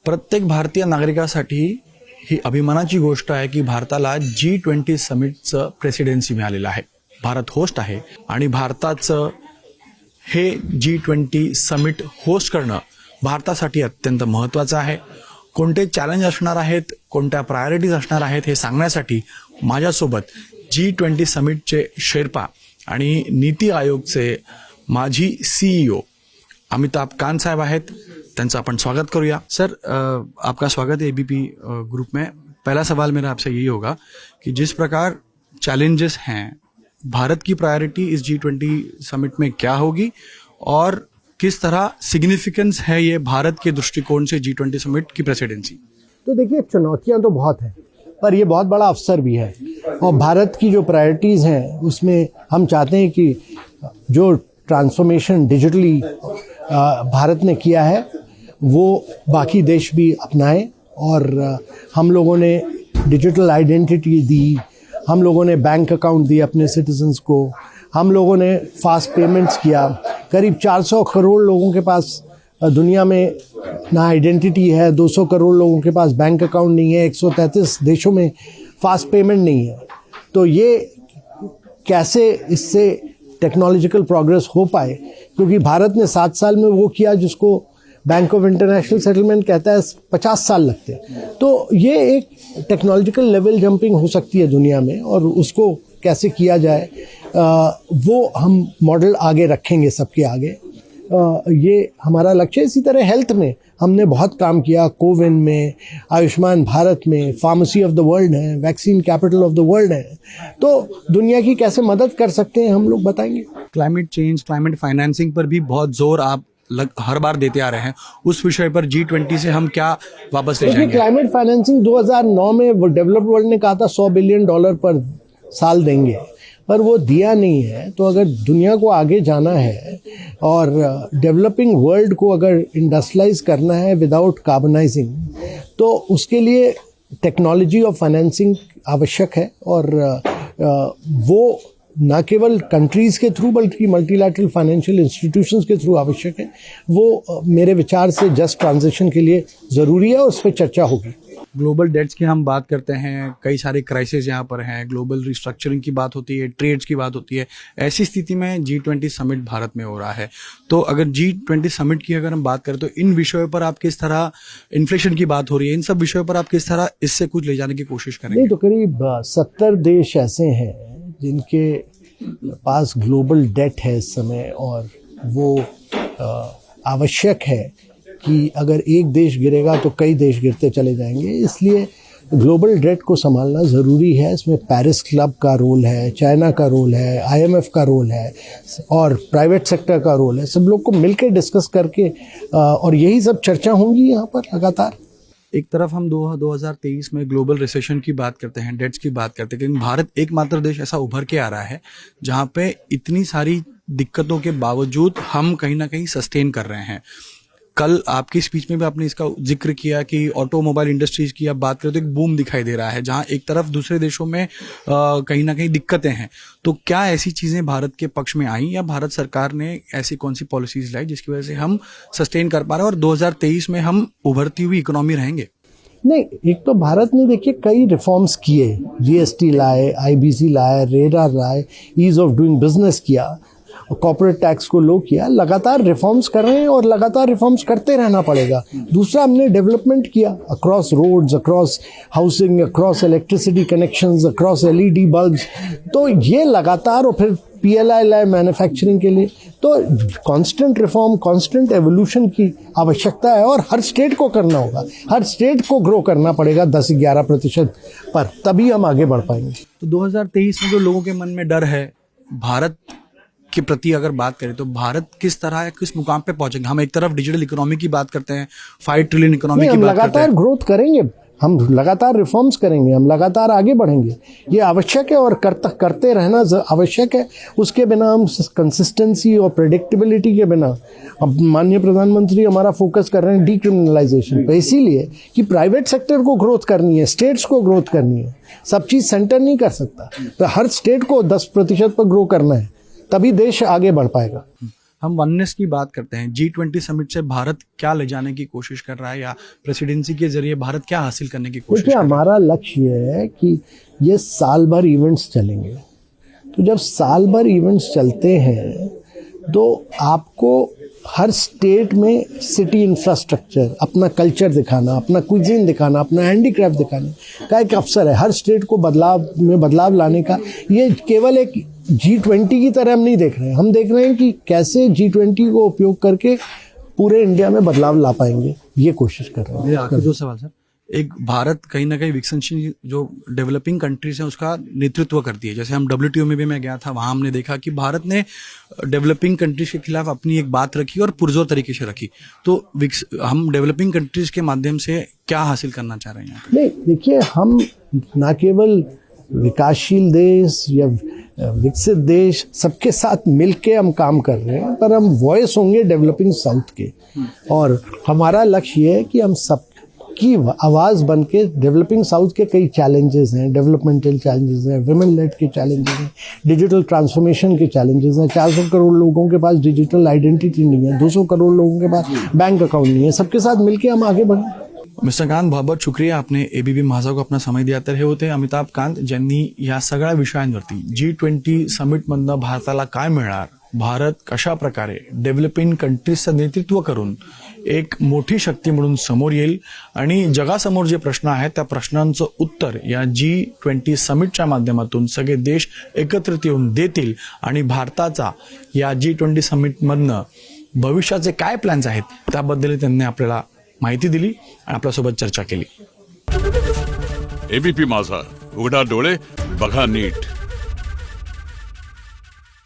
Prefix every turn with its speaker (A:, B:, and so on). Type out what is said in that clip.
A: प्रत्येक भारतीय नागरिकासाठी ही अभिमानाची गोष्ट आहे की भारताला G20 समिटचं प्रेसिडेन्सी मिळालेलं आहे. भारत होस्ट आहे आणि भारताचं हे G20 समिट होस्ट करणं भारतासाठी अत्यंत महत्त्वाचं आहे. कोणते चॅलेंज असणार आहेत, कोणत्या प्रायोरिटीज असणार आहेत हे सांगण्यासाठी माझ्यासोबत G20 समिटचे शेर्पा आणि नीती आयोगचे माजी CEO अमिताभ कांत साहब आहेत. त्यांचं आपण स्वागत करूया. सर, आपका स्वागत है एबीपी ग्रुप में. पहला सवाल मेरा आपसे यही होगा कि जिस प्रकार चैलेंजेस हैं, भारत की प्रायोरिटी इस G20 समिट में क्या होगी और किस तरह सिग्निफिकेंस है ये भारत के दृष्टिकोण से G20 समिट की प्रेसिडेंसी?
B: तो देखिए, चुनौतियां तो बहुत हैं, पर ये बहुत बड़ा अवसर भी है. और भारत की जो प्रायोरिटीज़ हैं उसमें हम चाहते हैं कि जो ट्रांसफॉर्मेशन डिजिटली भारत ने किया है वो बाकी देश भी अपनाएं. और हम लोगों ने डिजिटल आइडेंटिटी दी, हम लोगों ने बैंक अकाउंट दिए अपने सिटीजन्स को, हम लोगों ने फास्ट पेमेंट्स किया. करीब 400 करोड़ लोगों के पास दुनिया में ना आइडेंटिटी है, 200 करोड़ लोगों के पास बैंक अकाउंट नहीं है, 133 देशों में फास्ट पेमेंट नहीं है. तो ये कैसे इससे टेक्नोलॉजिकल प्रोग्रेस हो पाए, क्योंकि भारत ने 7 साल में वो किया जिसको बैंक ऑफ इंटरनेशनल सेटलमेंट कहता है 50 साल लगते हैं. तो ये एक टेक्नोलॉजिकल लेवल जंपिंग हो सकती है दुनिया में, और उसको कैसे किया जाए वो हम मॉडल आगे रखेंगे सबके आगे. ये हमारा लक्ष्य है. इसी तरह हेल्थ में हमने बहुत काम किया. कोविन में, आयुष्मान भारत में, फार्मेसी ऑफ द वर्ल्ड है, vaccine capital of the world है. तो दुनिया की कैसे मदद कर सकते हैं हम लोग बताएंगे.
A: क्लाइमेट चेंज, क्लाइमेट फाइनेंसिंग पर भी बहुत जोर आप हर बार देते आ रहे हैं. उस विषय पर G20 से हम क्या वापस ले जाएंगे?
B: क्लाइमेट फाइनेंसिंग 2009 में डेवलप्ड वर्ल्ड ने कहा था $100 बिलियन पर साल देंगे, पर वो दिया नहीं है. तो अगर दुनिया को आगे जाना है और डेवलपिंग वर्ल्ड को अगर इंडस्ट्रियलाइज करना है विदाउट कार्बनाइजिंग, तो उसके लिए टेक्नोलॉजी और फाइनेंसिंग आवश्यक है. और वो ना केवल कंट्रीज़ के थ्रू बल्कि मल्टीलैटरल फाइनेंशियल इंस्टीट्यूशंस के थ्रू आवश्यक है. वो मेरे विचार से जस्ट ट्रांजिशन के लिए ज़रूरी है और उस पर चर्चा होगी.
A: ग्लोबल डेट्स की हम बात करते हैं, कई सारे क्राइसिस यहाँ पर हैं, ग्लोबल रिस्ट्रक्चरिंग की बात होती है, ट्रेड्स की बात होती है. ऐसी स्थिति में G20 समिट भारत में हो रहा है. तो अगर G20 समिट की अगर हम बात करें तो इन विषयों पर आप किस तरह, इन्फ्लेशन की बात हो रही है, इन सब विषयों पर आप किस तरह इससे कुछ ले जाने की कोशिश करेंगे?
B: नहीं, तो करीब 70 देश ऐसे हैं जिनके पास ग्लोबल डेट है इस समय, और वो आवश्यक है कि अगर एक देश गिरेगा तो कई देश गिरते चले जाएंगे. इसलिए ग्लोबल डेट को संभालना ज़रूरी है. इसमें पेरिस क्लब का रोल है, चाइना का रोल है, IMF का रोल है और प्राइवेट सेक्टर का रोल है. सब लोग को मिलकर डिस्कस करके और यही सब चर्चा होंगी यहाँ पर लगातार.
A: एक तरफ हम 2023 में ग्लोबल रिसेशन की बात करते हैं, डेट्स की बात करते हैं, लेकिन भारत एकमात्र देश ऐसा उभर के आ रहा है जहाँ पे इतनी सारी दिक्कतों के बावजूद हम कहीं ना कहीं सस्टेन कर रहे हैं. कल आपकी स्पीच में भी आपने इसका जिक्र किया कि ऑटोमोबाइल इंडस्ट्रीज की आप बात करें तो एक बूम दिखाई दे रहा है, जहां एक तरफ दूसरे देशों में कहीं ना कहीं दिक्कतें हैं. तो क्या ऐसी चीज़ें भारत के पक्ष में आई, या भारत सरकार ने ऐसी कौन सी पॉलिसीज लाई जिसकी वजह से हम सस्टेन कर पा रहे हैं और 2023 में हम उभरती हुई इकोनॉमी रहेंगे?
B: नहीं, एक तो भारत ने देखिए कई रिफॉर्म्स किए. GST लाए, IBC लाए, रेरा लाए, ईज ऑफ डूइंग बिजनेस किया, कॉर्पोरेट टैक्स को लो किया. लगातार रिफॉर्म्स कर रहे हैं और लगातार रिफॉर्म्स करते रहना पड़ेगा. दूसरा, हमने डेवलपमेंट किया across roads, across housing, across electricity connections, across LED bulbs. तो ये लगातार, और फिर PLI लाए मैन्युफैक्चरिंग के लिए. तो कांस्टेंट रिफॉर्म, कांस्टेंट एवोल्यूशन की आवश्यकता है और हर स्टेट को करना होगा. हर स्टेट को ग्रो करना पड़ेगा 10-11% पर, तभी हम आगे बढ़ पाएंगे.
A: तो 2023 में जो लोगों के मन में डर है भारत के प्रति अगर बात करें तो भारत किस तरह या किस मुकाम पे पहुंचेगा? हम एक तरफ डिजिटल इकोनॉमी की बात करते हैं, 5 ट्रिलियन इकोनॉमी की बात करते हैं.
B: लगातार ग्रोथ करेंगे, हम लगातार रिफॉर्म्स करेंगे, हम लगातार आगे बढ़ेंगे. ये आवश्यक है और करते रहना आवश्यक है. उसके बिना हम कंसिस्टेंसी और प्रेडिक्टेबिलिटी के बिना, अब माननीय प्रधानमंत्री हमारा फोकस कर रहे हैं डीक्रिमिनलाइजेशन पे, इसीलिए कि प्राइवेट सेक्टर को ग्रोथ करनी है, स्टेट्स को ग्रोथ करनी है. सब चीज़ सेंटर नहीं कर सकता, तो हर स्टेट को 10% पर ग्रो करना है, तभी देश आगे बढ़ पाएगा.
A: हम वननेस की बात करते हैं, G20 समिट से भारत क्या ले जाने की कोशिश कर रहा है या प्रेसिडेंसी के जरिए भारत क्या हासिल करने की कोशिश
B: देखिए,
A: कर रहा है?
B: हमारा लक्ष्य ये है कि ये साल भर इवेंट्स चलेंगे। तो जब साल भर इवेंट्स चलते हैं तो आपको हर स्टेट में सिटी इंफ्रास्ट्रक्चर, अपना कल्चर दिखाना, अपना क्विजीन दिखाना, अपना हैंडीक्राफ्ट दिखाने का एक अवसर है। हर स्टेट को बदलाव लाने का। ये केवल एक G20 की तरह हम नहीं देख रहे हैं, हम देख रहे हैं कि कैसे G20 को उपयोग करके पूरे इंडिया में बदलाव ला पाएंगे, ये कोशिश कर रहे हैं।
A: मेरे आखिरी दो सवाल सर। एक, भारत कहीं ना कहीं विकसनशील जो डेवलपिंग कंट्रीज हैं उसका नेतृत्व करती है। जैसे हम WTO में भी मैं गया था, वहां हमने देखा कि भारत ने डेवलपिंग कंट्रीज के खिलाफ अपनी एक बात रखी और पुरजोर तरीके से रखी। तो हम डेवलपिंग कंट्रीज के माध्यम से क्या हासिल करना चाह रहे हैं?
B: नहीं, देखिए, हम ना केवल विकासशील देश या विकसित देश, सबके साथ मिलके हम काम कर रहे हैं, पर हम वॉइस होंगे डेवलपिंग साउथ के। और हमारा लक्ष्य ये है कि हम सबकी आवाज़ बन के, डेवलपिंग साउथ के कई चैलेंजेस हैं, डेवलपमेंटल चैलेंजेस हैं, वुमेन लेड के चैलेंजेस हैं, डिजिटल ट्रांसफॉर्मेशन के चैलेंजेस हैं। 400 करोड़ लोगों के पास डिजिटल आइडेंटिटी नहीं है, 200 करोड़ लोगों के पास बैंक अकाउंट नहीं है। सबके साथ मिलके हम आगे बढ़ें।
A: मिस्टर कांत, बहुत बहुत शुक्रिया, आपने एबीपी माझा को आपला समय दिला. तर हे होते अमिताभ कांत, ज्यांनी या सगळ्या विषयांवरती G20 समिटमधनं भारताला काय मिळणार, भारत कशा प्रकारे डेव्हलपिंग कंट्रीजचं नेतृत्व करून एक मोठी शक्ती म्हणून समोर येईल आणि जगासमोर जे प्रश्न आहेत त्या प्रश्नांचं उत्तर या G20 समिटच्या माध्यमातून सगळे देश एकत्रित येऊन देतील आणि भारताचा या G20 समिटमधनं भविष्याचे काय प्लॅन्स आहेत त्याबद्दल त्यांनी आपल्याला माहिती दिली आणि आपल्यासोबत चर्चा केली.
C: एबीपी माझा, उघडा डोळे बघा नीट.